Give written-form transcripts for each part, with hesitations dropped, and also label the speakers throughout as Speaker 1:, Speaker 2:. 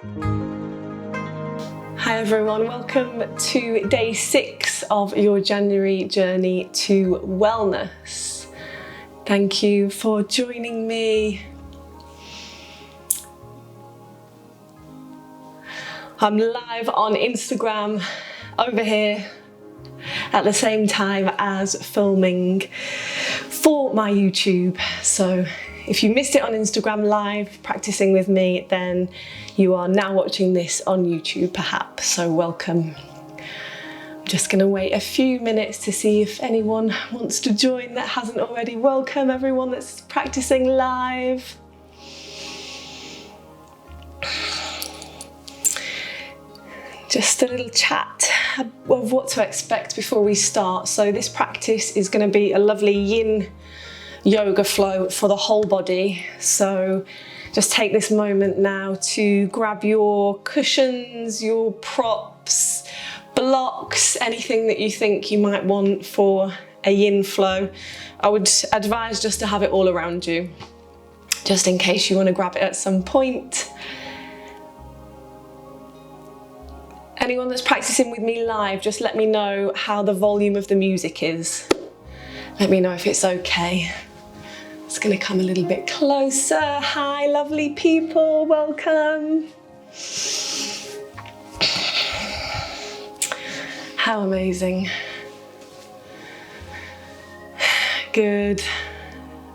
Speaker 1: Hi everyone, welcome to day 6 of your January journey to wellness. Thank you for joining me. I'm live on Instagram over here at the same time as filming for my YouTube. So if you missed it on Instagram live practicing with me, then you are now watching this on YouTube perhaps, so welcome. I'm just gonna wait a few minutes to see if anyone wants to join that hasn't already. Welcome everyone that's practicing live. Just a little chat of what to expect before we start. So this practice is going to be a lovely yin yoga flow for the whole body. So just take this moment now to grab your cushions, your props, blocks, anything that you think you might want for a yin flow. I would advise just to have it all around you, just in case you want to grab it at some point. Anyone that's practicing with me live, just let me know how the volume of the music is. Let me know if it's okay. It's going to come a little bit closer. Hi, lovely people, welcome. How amazing. Good.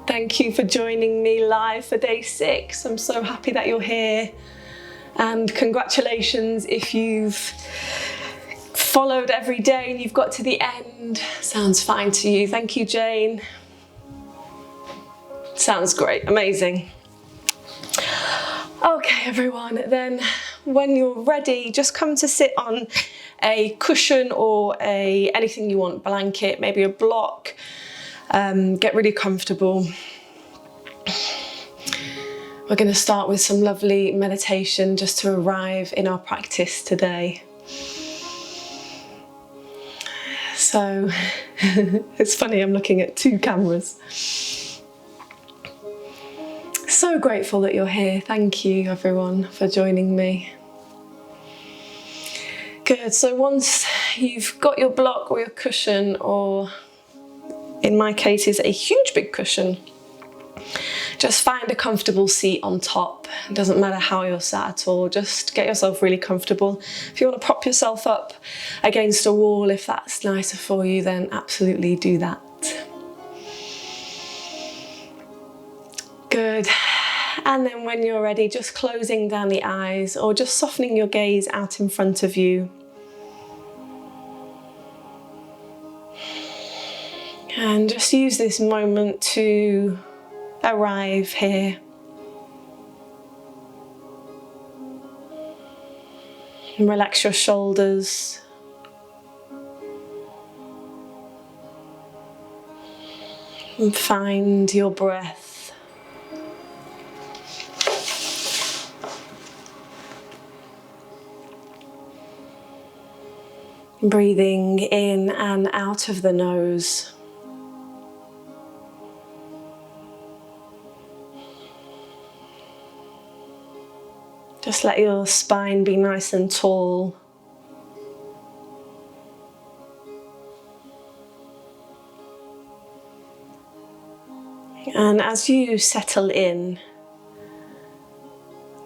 Speaker 1: Thank you for joining me live for day 6. I'm so happy that you're here. And congratulations if you've followed every day and you've got to the end. Sounds fine to you. Thank you, Jane. Sounds great, amazing. Okay, everyone, then when you're ready, just come to sit on a cushion or anything you want, blanket, maybe a block. Get really comfortable. We're going to start with some lovely meditation just to arrive in our practice today. So, it's funny, I'm looking at 2 cameras. So grateful that you're here. Thank you everyone for joining me. Good, so once you've got your block or your cushion, or in my case is a huge big cushion, just find a comfortable seat on top. It doesn't matter how you're sat at all, just get yourself really comfortable. If you want to prop yourself up against a wall, if that's nicer for you, then absolutely do that. Good. And then when you're ready, just closing down the eyes or just softening your gaze out in front of you. And just use this moment to arrive here. And relax your shoulders. And find your breath. Breathing in and out of the nose. Just let your spine be nice and tall. And as you settle in,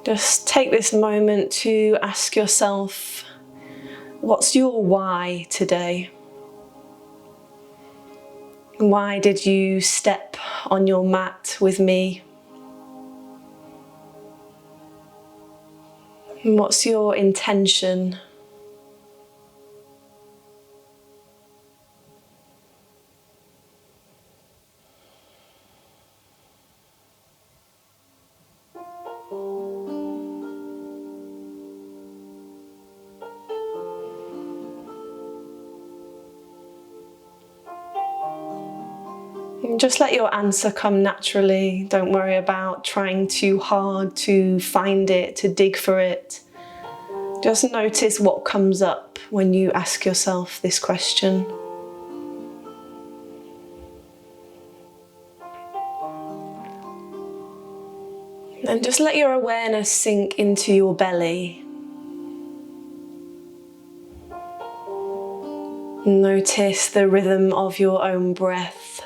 Speaker 1: just take this moment to ask yourself, what's your why today? Why did you step on your mat with me? And what's your intention? And just let your answer come naturally. Don't worry about trying too hard to find it, to dig for it. Just notice what comes up when you ask yourself this question. And just let your awareness sink into your belly. Notice the rhythm of your own breath.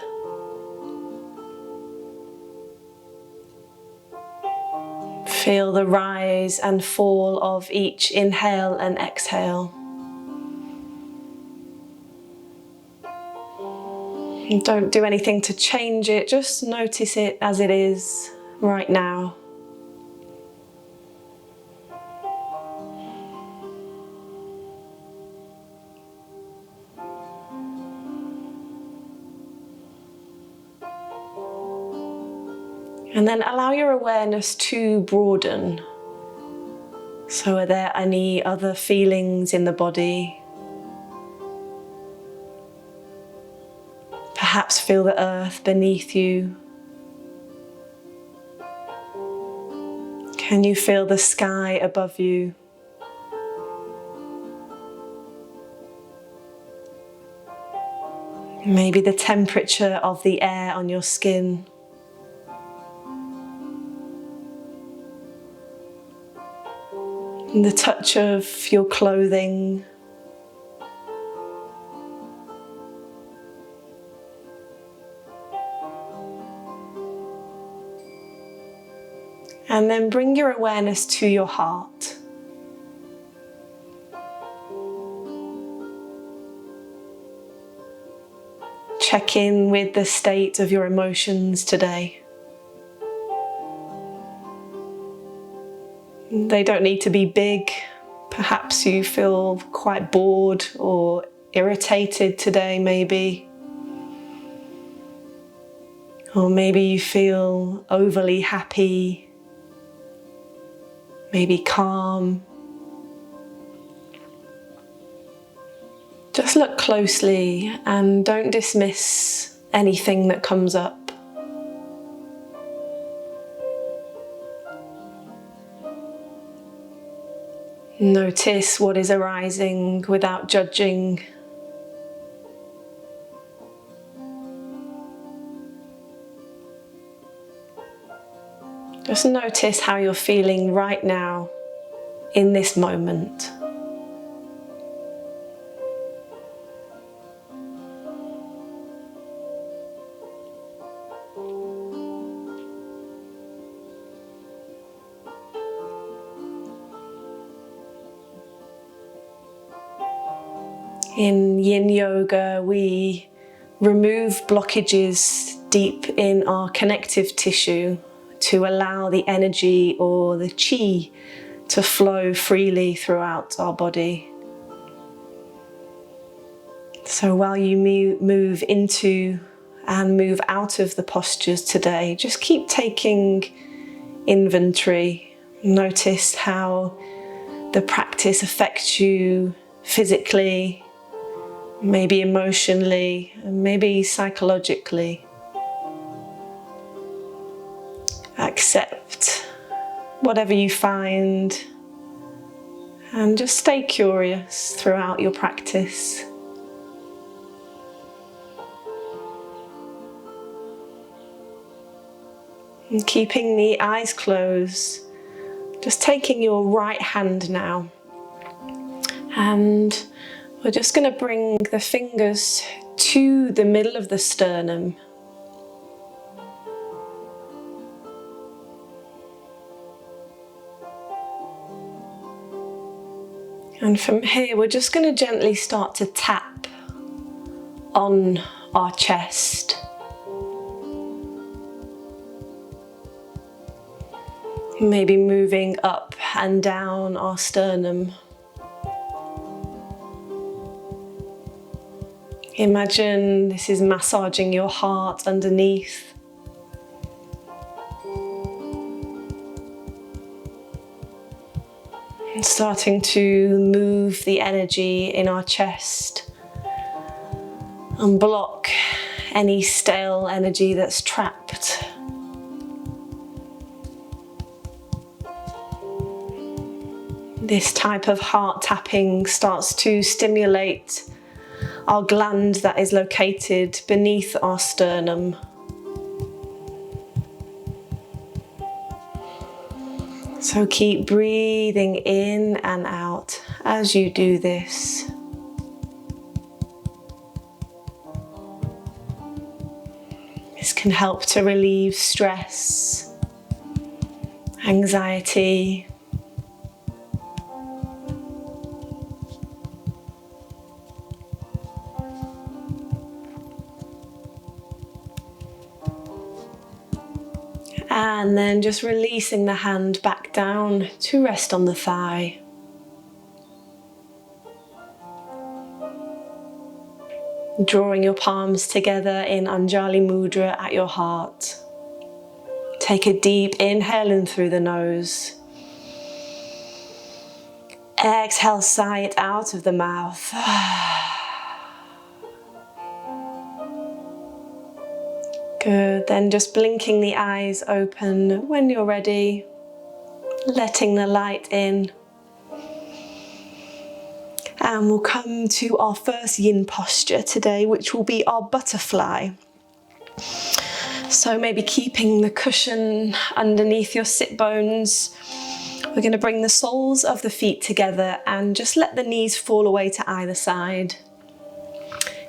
Speaker 1: Feel the rise and fall of each inhale and exhale. And don't do anything to change it, just notice it as it is right now. And then allow your awareness to broaden. So are there any other feelings in the body? Perhaps feel the earth beneath you. Can you feel the sky above you? Maybe the temperature of the air on your skin. And the touch of your clothing. And then bring your awareness to your heart. Check in with the state of your emotions today. They don't need to be big. Perhaps you feel quite bored or irritated today, maybe. Or maybe you feel overly happy, maybe calm. Just look closely and don't dismiss anything that comes up. Notice what is arising without judging. Just notice how you're feeling right now in this moment. In Yin Yoga, we remove blockages deep in our connective tissue to allow the energy or the chi to flow freely throughout our body. So while you move into and move out of the postures today, just keep taking inventory. Notice how the practice affects you physically, maybe emotionally, and maybe psychologically. Accept whatever you find and just stay curious throughout your practice. And keeping the eyes closed, just taking your right hand now, and we're just going to bring the fingers to the middle of the sternum. And from here, we're just going to gently start to tap on our chest. Maybe moving up and down our sternum. Imagine this is massaging your heart underneath. And starting to move the energy in our chest. Unblock any stale energy that's trapped. This type of heart tapping starts to stimulate our gland that is located beneath our sternum. So keep breathing in and out as you do this. This can help to relieve stress, anxiety. And then just releasing the hand back down to rest on the thigh. Drawing your palms together in Anjali Mudra at your heart. Take a deep inhale in through the nose. Exhale, sigh it out of the mouth. Good, then just blinking the eyes open when you're ready, letting the light in. And we'll come to our first yin posture today, which will be our butterfly. So maybe keeping the cushion underneath your sit bones. We're going to bring the soles of the feet together and just let the knees fall away to either side.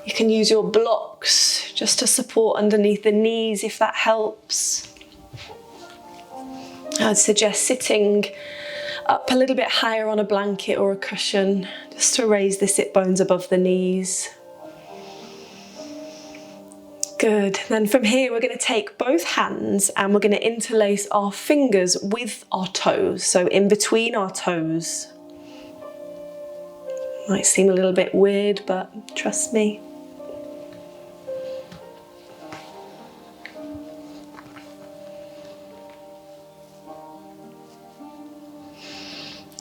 Speaker 1: You can use your blocks just to support underneath the knees if that helps. I'd suggest sitting up a little bit higher on a blanket or a cushion just to raise the sit bones above the knees. Good. Then from here we're going to take both hands and we're going to interlace our fingers with our toes, so in between our toes. Might seem a little bit weird, but trust me.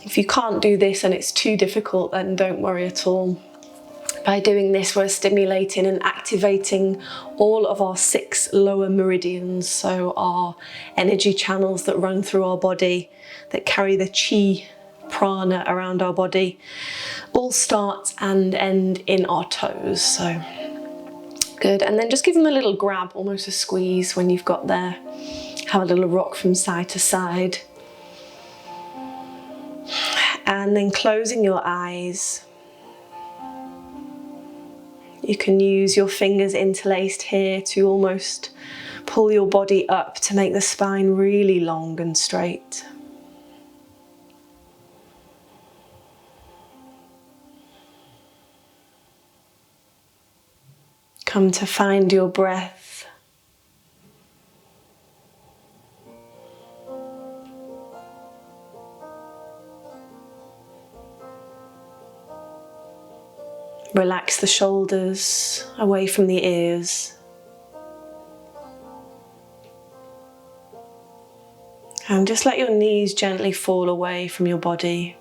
Speaker 1: If you can't do this and it's too difficult, then don't worry at all. By doing this, we're stimulating and activating all of our 6 lower meridians, so our energy channels that run through our body, that carry the chi, prana around our body, all start and end in our toes. So good, and then just give them a little grab, almost a squeeze when you've got there. Have a little rock from side to side. And then closing your eyes. You can use your fingers interlaced here to almost pull your body up to make the spine really long and straight. Come to find your breath. Relax the shoulders away from the ears. And just let your knees gently fall away from your body.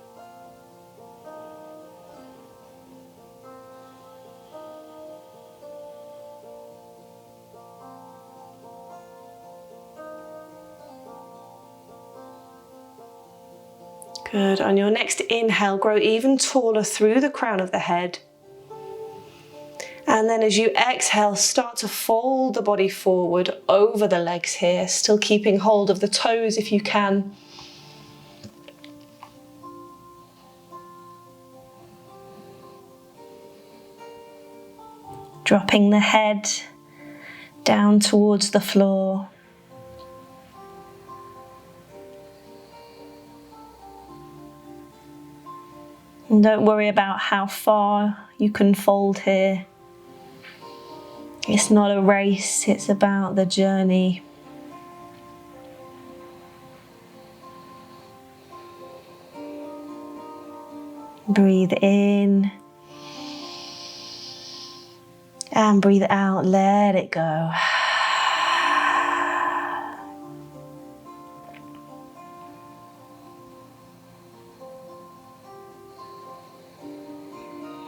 Speaker 1: Good. On your next inhale, grow even taller through the crown of the head. And then as you exhale, start to fold the body forward over the legs here, still keeping hold of the toes if you can. Dropping the head down towards the floor. And don't worry about how far you can fold here. It's not a race, it's about the journey. Breathe in and breathe out, let it go.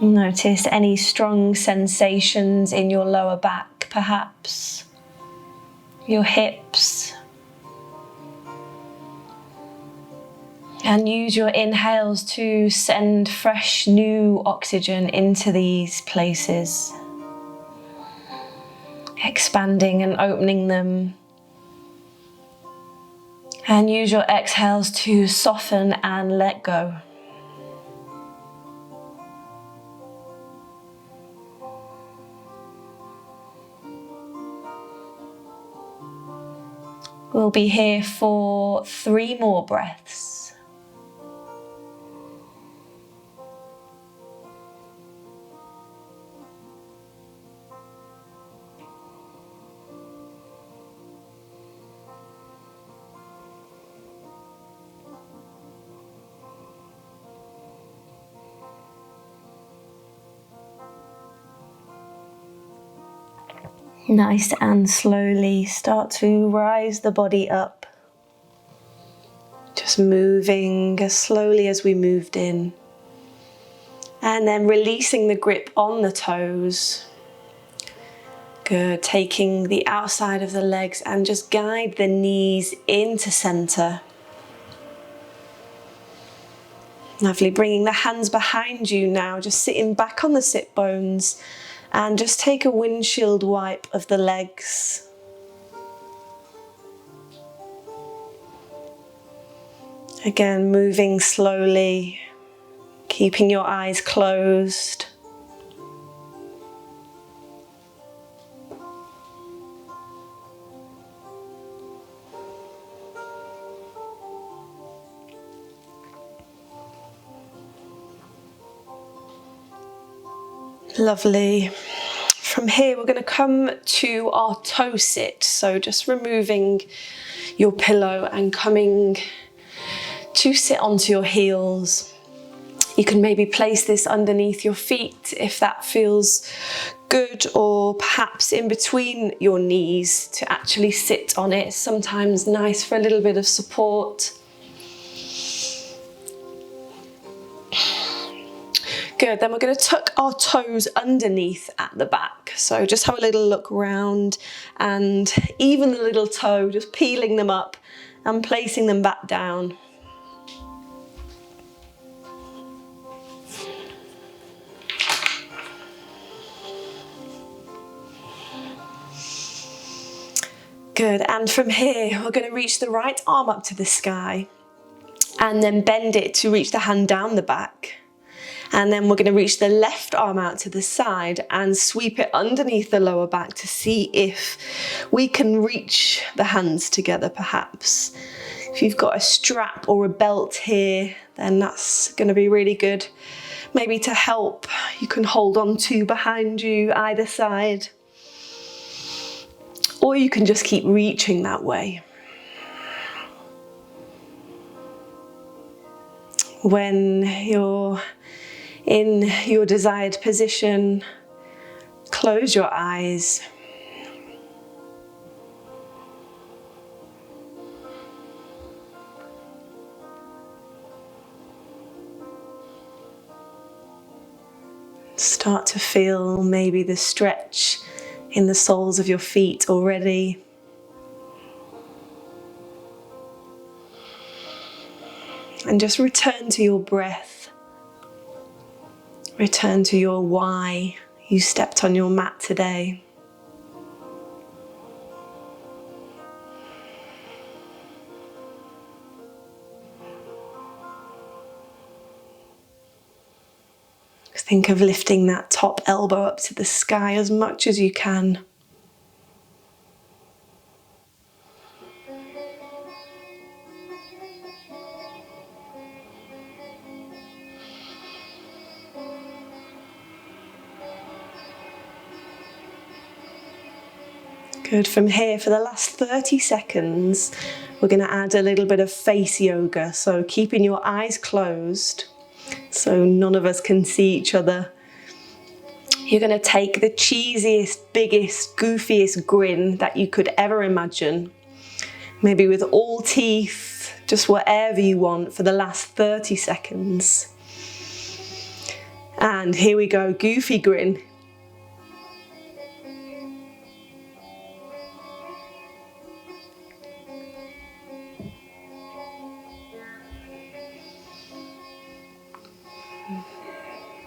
Speaker 1: Notice any strong sensations in your lower back, perhaps your hips. And use your inhales to send fresh new oxygen into these places, expanding and opening them, And use your exhales to soften and let go. We'll be here for 3 more breaths. Nice, and slowly start to rise the body up. Just moving as slowly as we moved in. And then releasing the grip on the toes. Good, taking the outside of the legs and just guide the knees into center. Lovely, bringing the hands behind you now, just sitting back on the sit bones. And just take a windshield wipe of the legs. Again, moving slowly, keeping your eyes closed. Lovely. From here, we're going to come to our toe sit. So just removing your pillow and coming to sit onto your heels. You can maybe place this underneath your feet if that feels good, or perhaps in between your knees to actually sit on it. Sometimes nice for a little bit of support. Good, then we're going to tuck our toes underneath at the back. So just have a little look around, and even the little toe, just peeling them up and placing them back down. Good, and from here, we're going to reach the right arm up to the sky and then bend it to reach the hand down the back. And then we're going to reach the left arm out to the side and sweep it underneath the lower back to see if we can reach the hands together perhaps. If you've got a strap or a belt here, then that's going to be really good. Maybe to help, you can hold on to behind you either side. Or you can just keep reaching that way. When you're in your desired position, close your eyes. Start to feel maybe the stretch in the soles of your feet already. And just return to your breath. Return to your why you stepped on your mat today. Think of lifting that top elbow up to the sky as much as you can. Good. From here, for the last 30 seconds, we're going to add a little bit of face yoga. So keeping your eyes closed so none of us can see each other. You're going to take the cheesiest, biggest, goofiest grin that you could ever imagine. Maybe with all teeth, just whatever you want for the last 30 seconds. And here we go, goofy grin.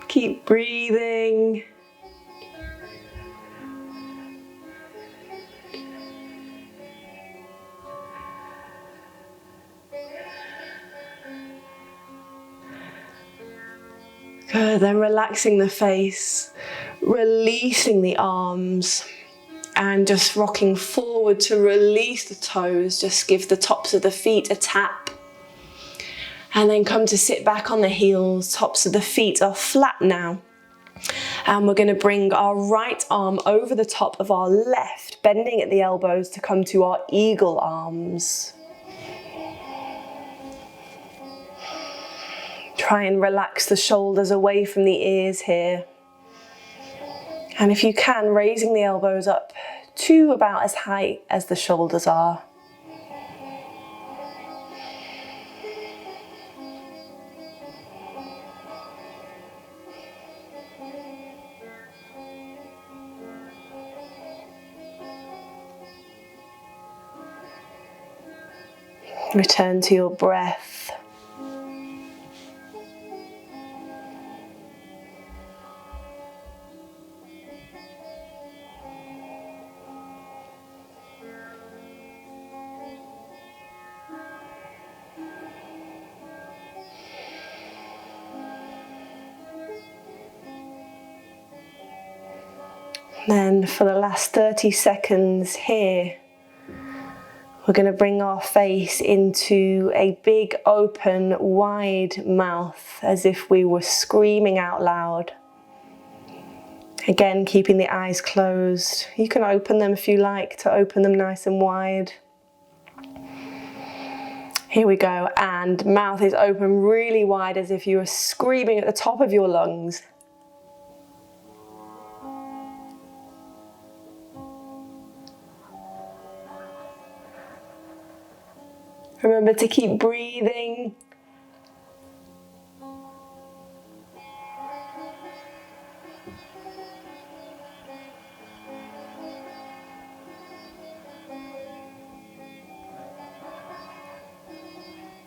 Speaker 1: Keep breathing. Good, then relaxing the face, releasing the arms, and just rocking forward to release the toes. Just give the tops of the feet a tap. And then come to sit back on the heels. Tops of the feet are flat now. And we're going to bring our right arm over the top of our left, bending at the elbows to come to our eagle arms. Try and relax the shoulders away from the ears here. And if you can, raising the elbows up to about as high as the shoulders are. Return to your breath. Then for the last 30 seconds here, we're going to bring our face into a big, open, wide mouth, as if we were screaming out loud. Again, keeping the eyes closed. You can open them if you like, to open them nice and wide. Here we go, and mouth is open really wide, as if you were screaming at the top of your lungs. Remember to keep breathing.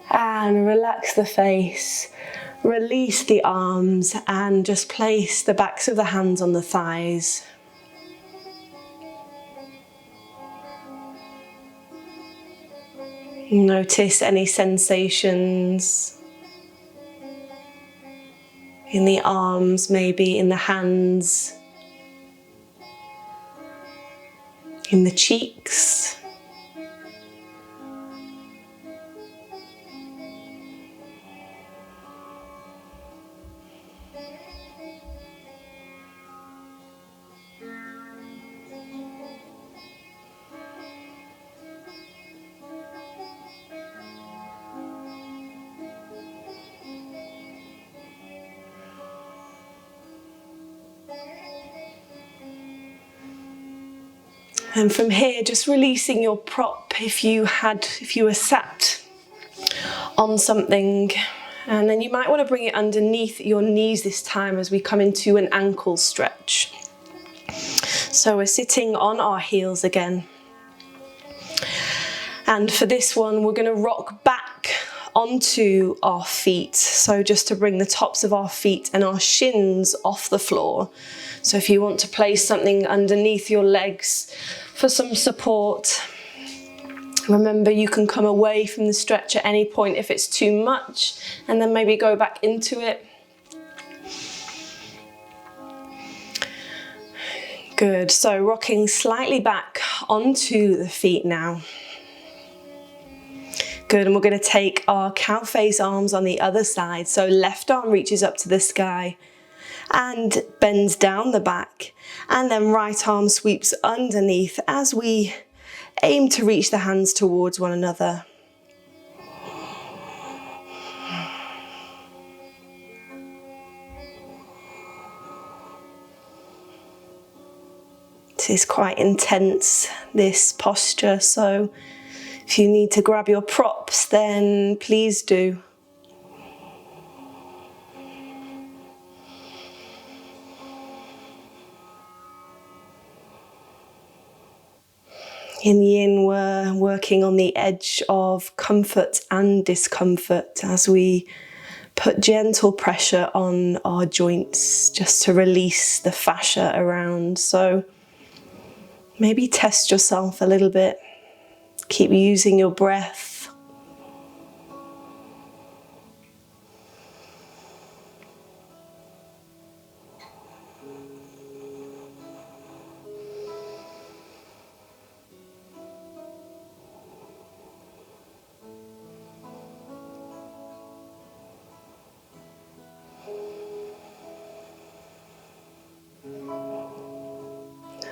Speaker 1: And relax the face, release the arms, and just place the backs of the hands on the thighs. Notice any sensations in the arms, maybe in the hands, in the cheeks. And from here, just releasing your prop if you were sat on something. And then you might want to bring it underneath your knees this time as we come into an ankle stretch. So we're sitting on our heels again. And for this one, we're going to rock back onto our feet. So just to bring the tops of our feet and our shins off the floor. So if you want to place something underneath your legs for some support, remember you can come away from the stretch at any point if it's too much, and then maybe go back into it. Good, so rocking slightly back onto the feet now. Good, and we're going to take our cow face arms on the other side. So left arm reaches up to the sky and bends down the back, and then right arm sweeps underneath as we aim to reach the hands towards one another. This is quite intense, this posture, so if you need to grab your props, then please do. In yin, we're working on the edge of comfort and discomfort as we put gentle pressure on our joints just to release the fascia around. So maybe test yourself a little bit. Keep using your breath.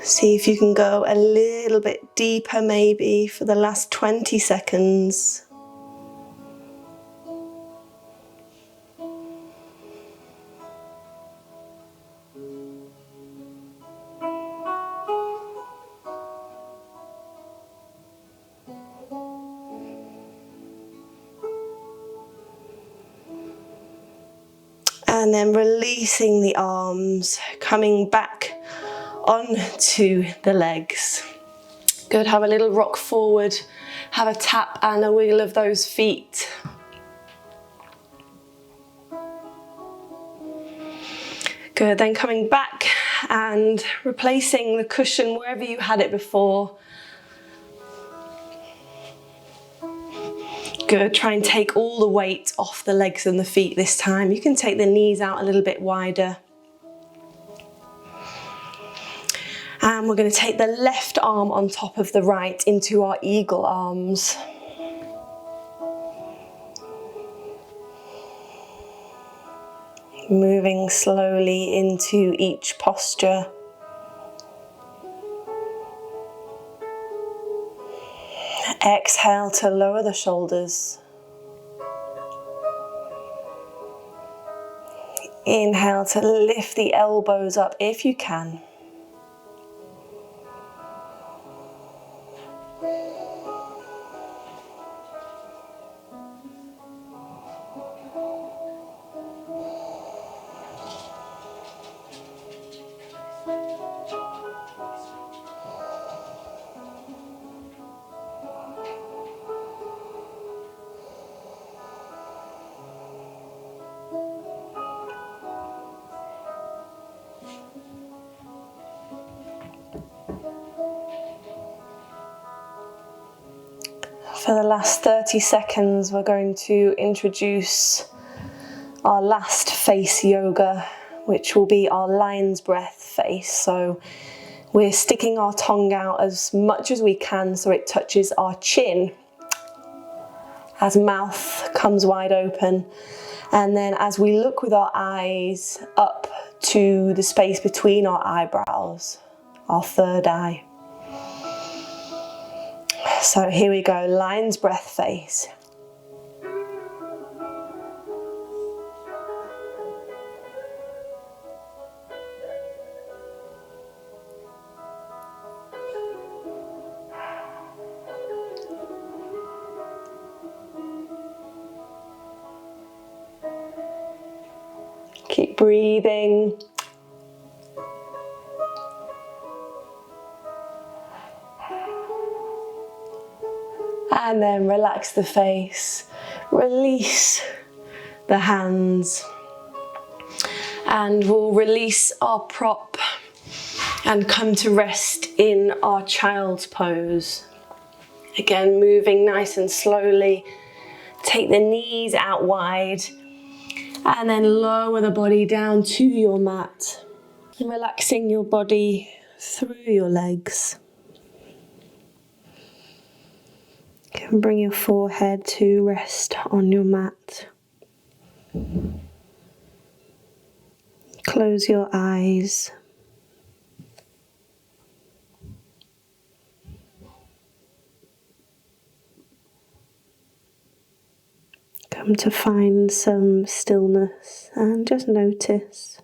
Speaker 1: See if you can go a little bit deeper maybe for the last 20 seconds. And then releasing the arms, coming back onto the legs. Good, have a little rock forward, have a tap and a wiggle of those feet. Good, then coming back and replacing the cushion wherever you had it before. Good, try and take all the weight off the legs and the feet this time. You can take the knees out a little bit wider. And we're going to take the left arm on top of the right into our eagle arms. Moving slowly into each posture. Exhale to lower the shoulders. Inhale to lift the elbows up if you can. For the last 30 seconds, we're going to introduce our last face yoga, which will be our lion's breath face. So we're sticking our tongue out as much as we can so it touches our chin as mouth comes wide open. And then as we look with our eyes up to the space between our eyebrows, our third eye. So here we go, lion's breath face. Keep breathing. And then relax the face, release the hands, and we'll release our prop and come to rest in our child's pose. Again, moving nice and slowly, take the knees out wide, and then lower the body down to your mat, relaxing your body through your legs. You can bring your forehead to rest on your mat. Close your eyes. Come to find some stillness and just notice.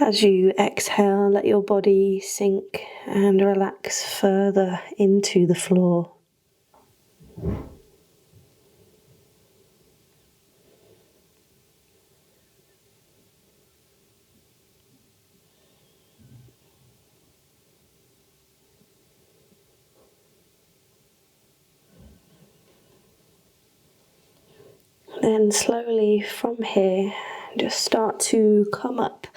Speaker 1: As you exhale, let your body sink and relax further into the floor. Then slowly from here, just start to come up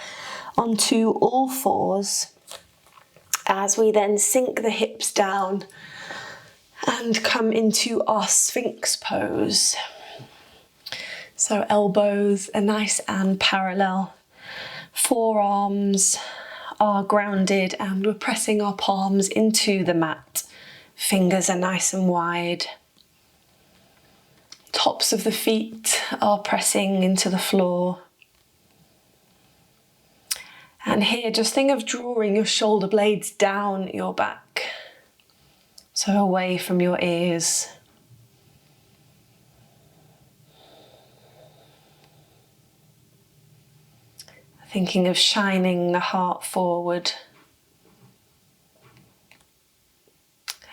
Speaker 1: onto all fours as we then sink the hips down and come into our Sphinx pose. So elbows are nice and parallel, forearms are grounded and we're pressing our palms into the mat. Fingers are nice and wide. Tops of the feet are pressing into the floor. And here, just think of drawing your shoulder blades down your back, so away from your ears. Thinking of shining the heart forward.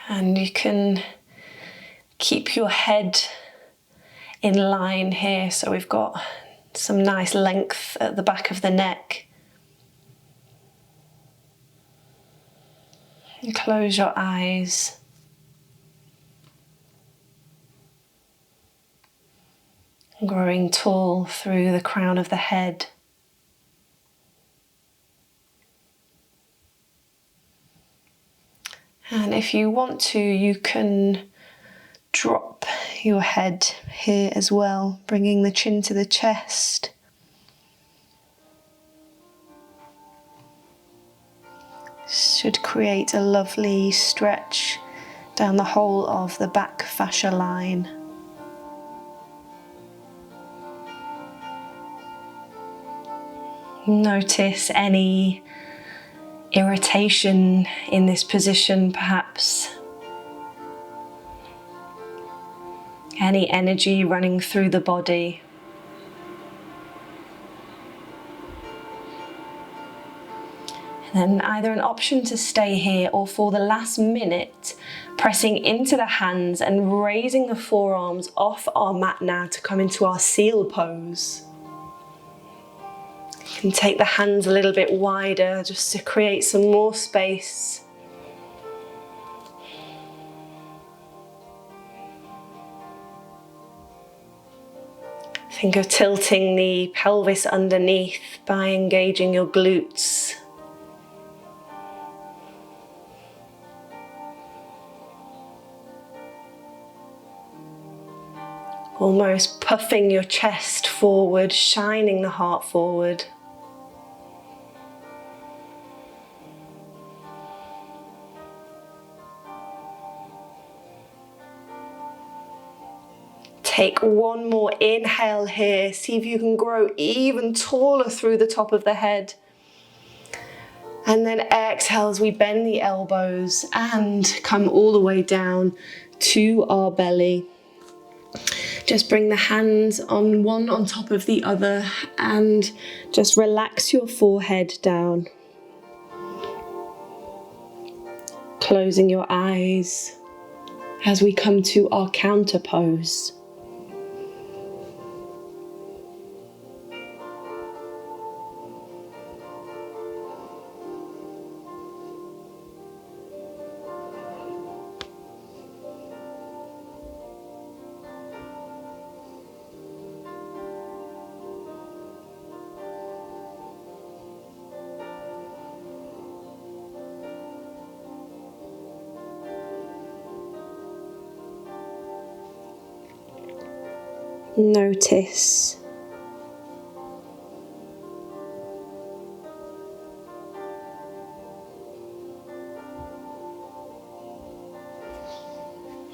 Speaker 1: And you can keep your head in line here, so we've got some nice length at the back of the neck. And close your eyes. Growing tall through the crown of the head. And if you want to, you can drop your head here as well, bringing the chin to the chest. Should create a lovely stretch down the whole of the back fascia line. Notice any irritation in this position, perhaps. Any energy running through the body. And then either an option to stay here, or for the last minute, pressing into the hands and raising the forearms off our mat now to come into our seal pose. You can take the hands a little bit wider just to create some more space. Think of tilting the pelvis underneath by engaging your glutes. Almost puffing your chest forward, shining the heart forward. Take one more inhale here. See if you can grow even taller through the top of the head. And then exhale as we bend the elbows and come all the way down to our belly. Just bring the hands on one on top of the other and just relax your forehead down. Closing your eyes as we come to our counter pose. Notice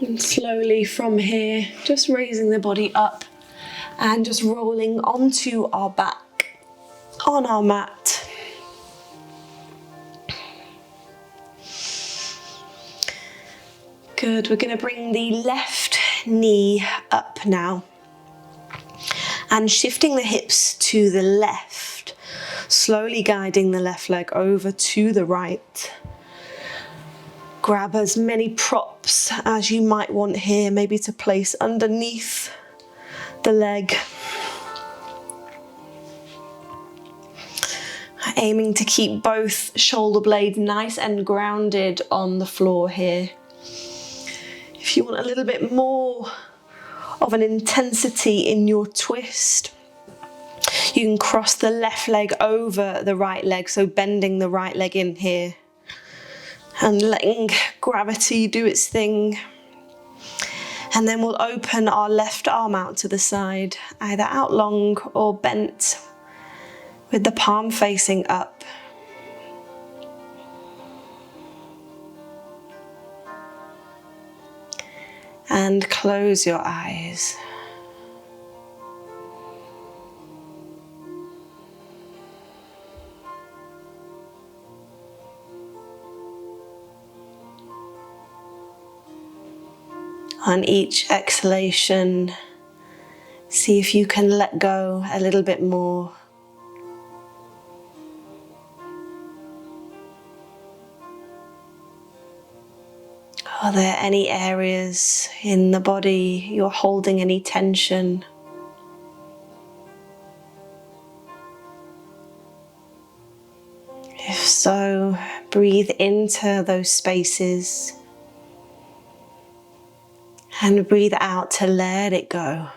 Speaker 1: and slowly from here, just raising the body up and just rolling onto our back on our mat. Good, we're going to bring the left knee up now. And shifting the hips to the left, slowly guiding the left leg over to the right. Grab as many props as you might want here, maybe to place underneath the leg. Aiming to keep both shoulder blades nice and grounded on the floor here. If you want a little bit more of an intensity in your twist, you can cross the left leg over the right leg, so bending the right leg in here and letting gravity do its thing. And then we'll open our left arm out to the side, either out long or bent with the palm facing up. And close your eyes. On each exhalation, see if you can let go a little bit more. Are there any areas in the body you're holding any tension? If so, breathe into those spaces and breathe out to let it go.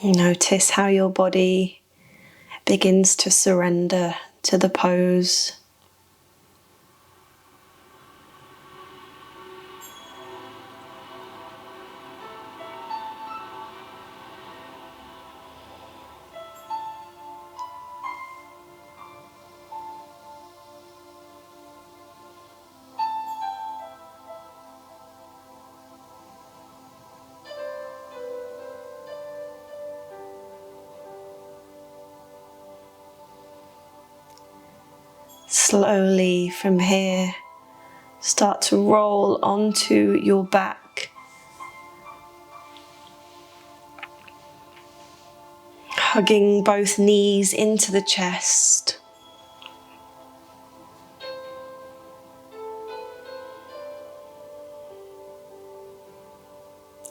Speaker 1: Notice how your body begins to surrender to the pose. Slowly from here, start to roll onto your back, hugging both knees into the chest.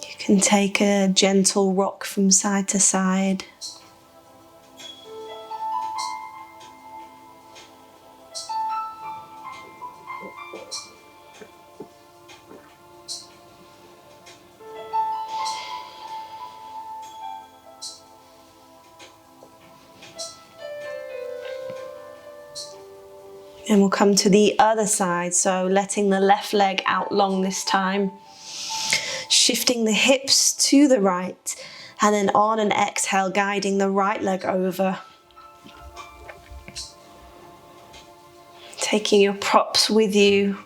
Speaker 1: You can take a gentle rock from side to side. And we'll come to the other side, so letting the left leg out long this time. Shifting the hips to the right, and then on an exhale, guiding the right leg over. Taking your props with you.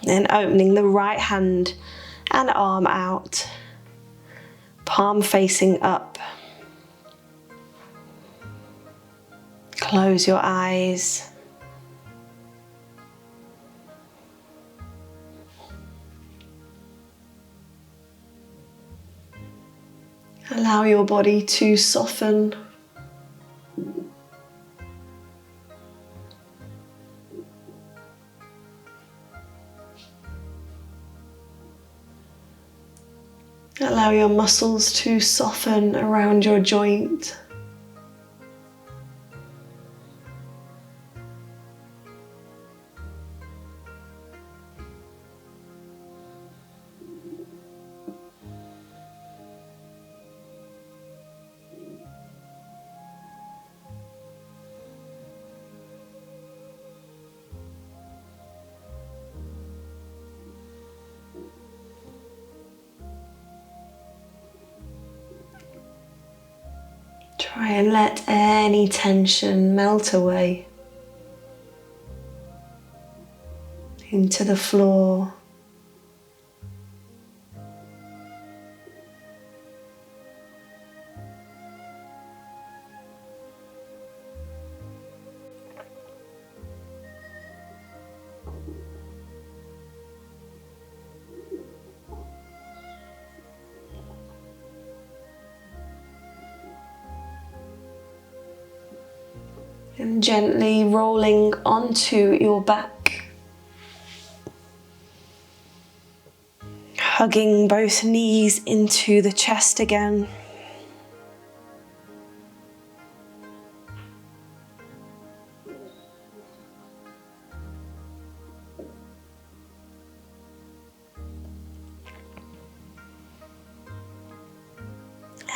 Speaker 1: Then opening the right hand and arm out, palm facing up. Close your eyes. Allow your body to soften. Allow your muscles to soften around your joint. Try and let any tension melt away into the floor. And gently rolling onto your back. Hugging both knees into the chest again.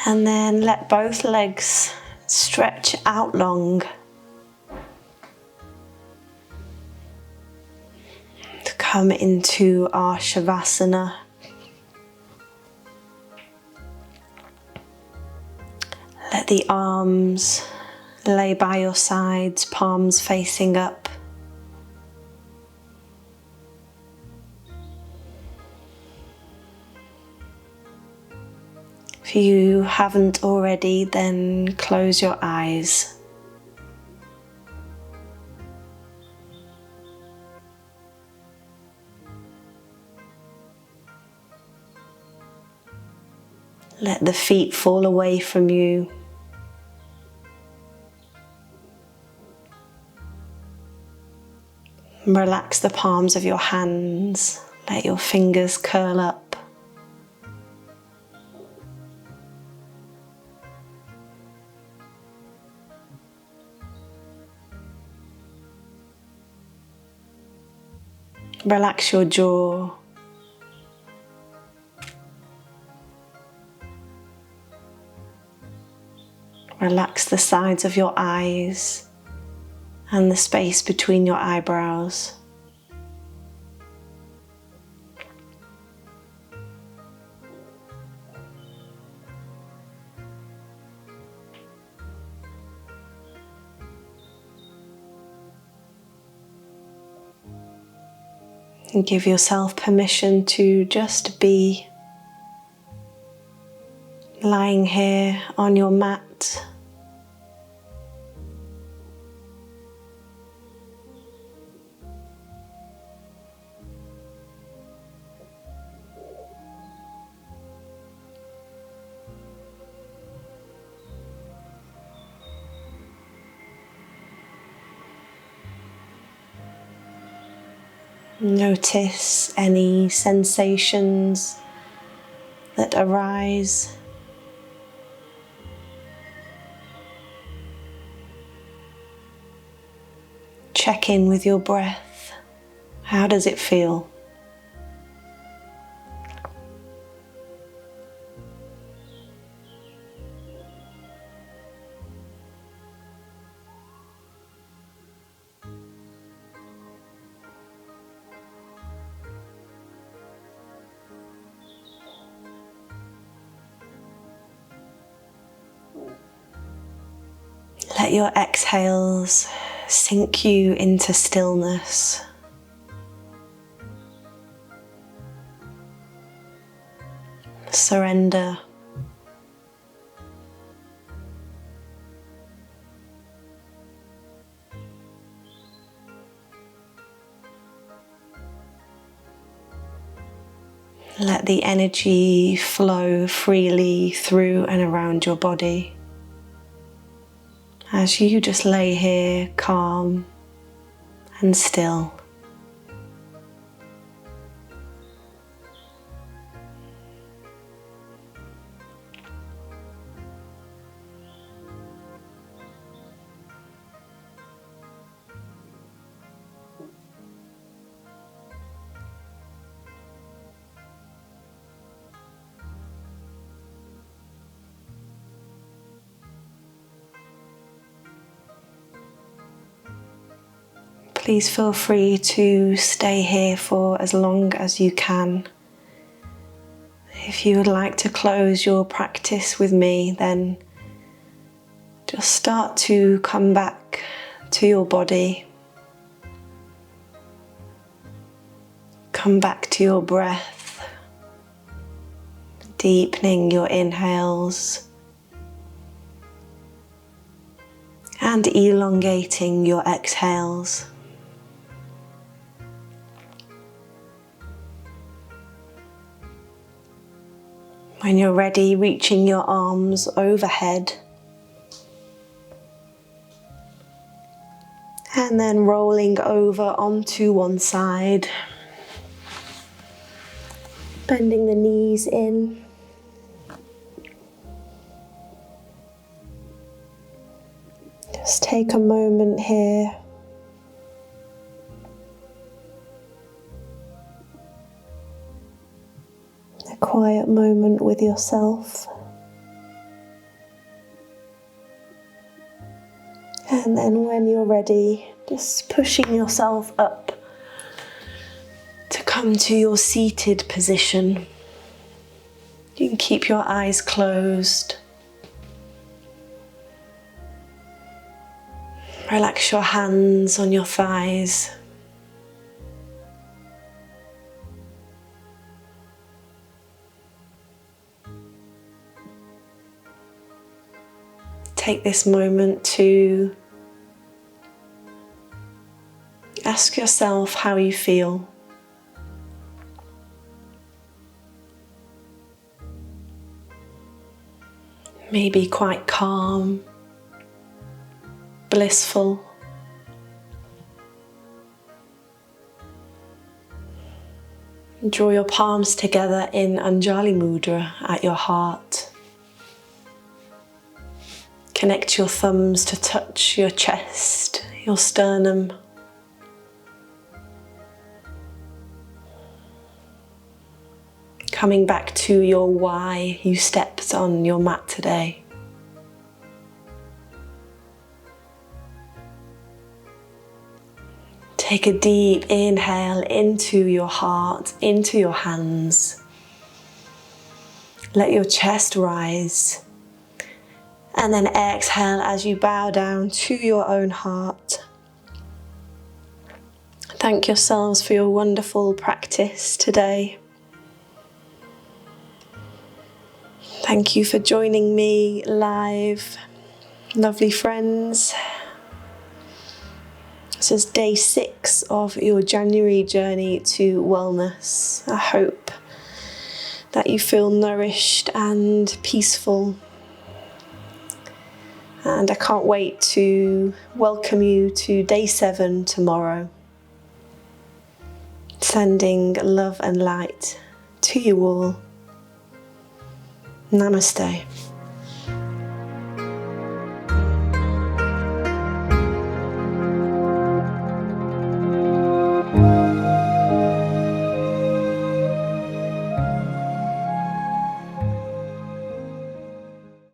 Speaker 1: And then let both legs stretch out long. Come into our Savasana. Let the arms lay by your sides, palms facing up. If you haven't already, then close your eyes. Let the feet fall away from you. Relax the palms of your hands. Let your fingers curl up. Relax your jaw. Relax the sides of your eyes and the space between your eyebrows. And give yourself permission to just be lying here on your mat. Notice any sensations that arise. Check in with your breath. How does it feel? Let your exhales sink you into stillness. Surrender. Let the energy flow freely through and around your body as you just lay here calm and still. Please feel free to stay here for as long as you can. If you would like to close your practice with me, then just start to come back to your body. Come back to your breath, deepening your inhales and elongating your exhales. When you're ready, reaching your arms overhead and then rolling over onto one side, bending the knees in. Just take a moment here . A quiet moment with yourself. And then when you're ready, just pushing yourself up to come to your seated position. You can keep your eyes closed. Relax your hands on your thighs. Take this moment to ask yourself how you feel. Maybe quite calm, blissful. Draw your palms together in Anjali Mudra at your heart. Connect your thumbs to touch your chest, your sternum. Coming back to your why you stepped on your mat today. Take a deep inhale into your heart, into your hands. Let your chest rise. And then exhale as you bow down to your own heart. Thank yourselves for your wonderful practice today. Thank you for joining me live, lovely friends. This is day 6 of your January journey to wellness. I hope that you feel nourished and peaceful. And I can't wait to welcome you to day 7 tomorrow. Sending love and light to you all. Namaste.